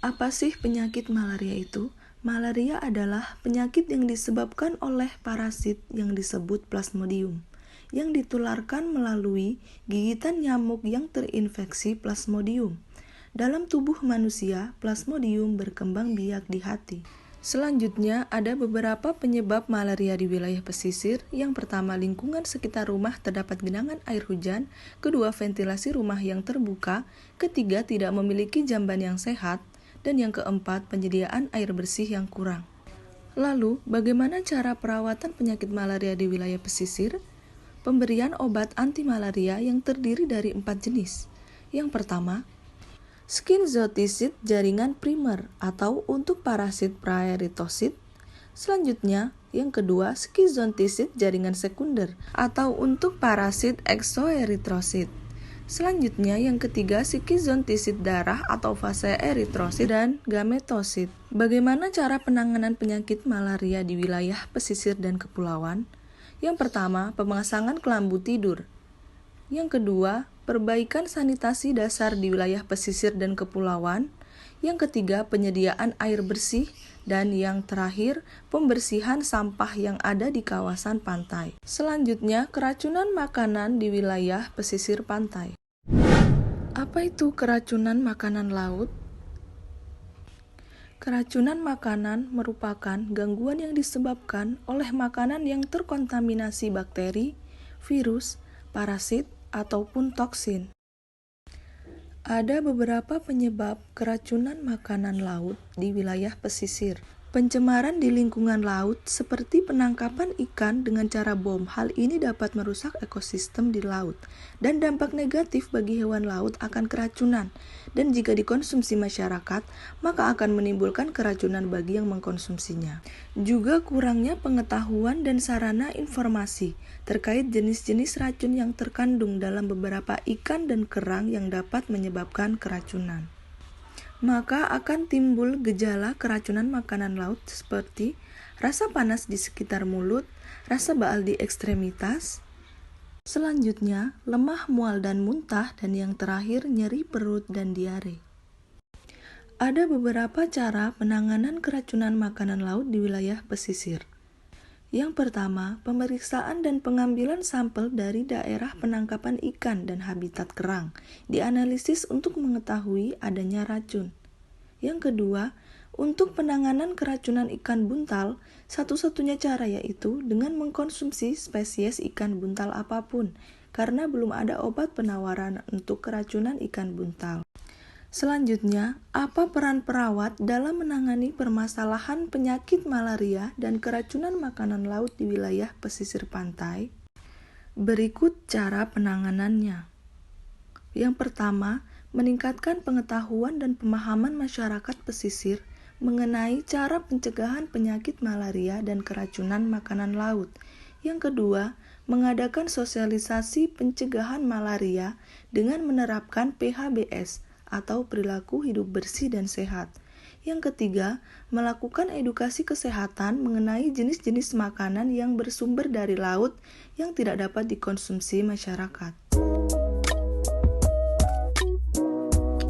Apa sih penyakit malaria itu? Malaria adalah penyakit yang disebabkan oleh parasit yang disebut Plasmodium, yang ditularkan melalui gigitan nyamuk yang terinfeksi Plasmodium. Dalam tubuh manusia, Plasmodium berkembang biak di hati. Selanjutnya, ada beberapa penyebab malaria di wilayah pesisir. Yang pertama, lingkungan sekitar rumah terdapat genangan air hujan. Kedua, ventilasi rumah yang terbuka. Ketiga, tidak memiliki jamban yang sehat. Dan yang keempat, penyediaan air bersih yang kurang. Lalu, bagaimana cara perawatan penyakit malaria di wilayah pesisir? Pemberian obat anti malaria yang terdiri dari 4 jenis. Yang pertama, skinzoticid jaringan primer atau untuk parasit praerythosid. Selanjutnya, yang kedua, skinzoticid jaringan sekunder atau untuk parasit exoerythrosid. Selanjutnya, yang ketiga, skinzoticid darah atau fase eritrosit dan gametosid. Bagaimana cara penanganan penyakit malaria di wilayah pesisir dan kepulauan? Yang pertama, pemasangan kelambu tidur. Yang kedua, perbaikan sanitasi dasar di wilayah pesisir dan kepulauan. Yang ketiga, penyediaan air bersih. Dan yang terakhir, pembersihan sampah yang ada di kawasan pantai. Selanjutnya, keracunan makanan di wilayah pesisir pantai. Apa itu keracunan makanan laut? Keracunan makanan merupakan gangguan yang disebabkan oleh makanan yang terkontaminasi bakteri, virus, parasit, ataupun toksin. Ada beberapa penyebab keracunan makanan laut di wilayah pesisir. Pencemaran di lingkungan laut seperti penangkapan ikan dengan cara bom. Hal ini dapat merusak ekosistem di laut dan dampak negatif bagi hewan laut akan keracunan. Dan jika dikonsumsi masyarakat, maka akan menimbulkan keracunan bagi yang mengkonsumsinya. Juga kurangnya pengetahuan dan sarana informasi terkait jenis-jenis racun yang terkandung dalam beberapa ikan dan kerang yang dapat menyebabkan keracunan. Maka akan timbul gejala keracunan makanan laut seperti rasa panas di sekitar mulut, rasa baal di ekstremitas, selanjutnya lemah, mual dan muntah, dan yang terakhir nyeri perut dan diare. Ada beberapa cara penanganan keracunan makanan laut di wilayah pesisir. Yang pertama, pemeriksaan dan pengambilan sampel dari daerah penangkapan ikan dan habitat kerang, dianalisis untuk mengetahui adanya racun. Yang kedua, untuk penanganan keracunan ikan buntal, satu-satunya cara yaitu dengan mengkonsumsi spesies ikan buntal apapun, karena belum ada obat penawaran untuk keracunan ikan buntal. Selanjutnya, apa peran perawat dalam menangani permasalahan penyakit malaria dan keracunan makanan laut di wilayah pesisir pantai? Berikut cara penanganannya. Yang pertama, meningkatkan pengetahuan dan pemahaman masyarakat pesisir mengenai cara pencegahan penyakit malaria dan keracunan makanan laut. Yang kedua, mengadakan sosialisasi pencegahan malaria dengan menerapkan PHBS atau perilaku hidup bersih dan sehat. Yang ketiga, melakukan edukasi kesehatan mengenai jenis-jenis makanan yang bersumber dari laut yang tidak dapat dikonsumsi masyarakat.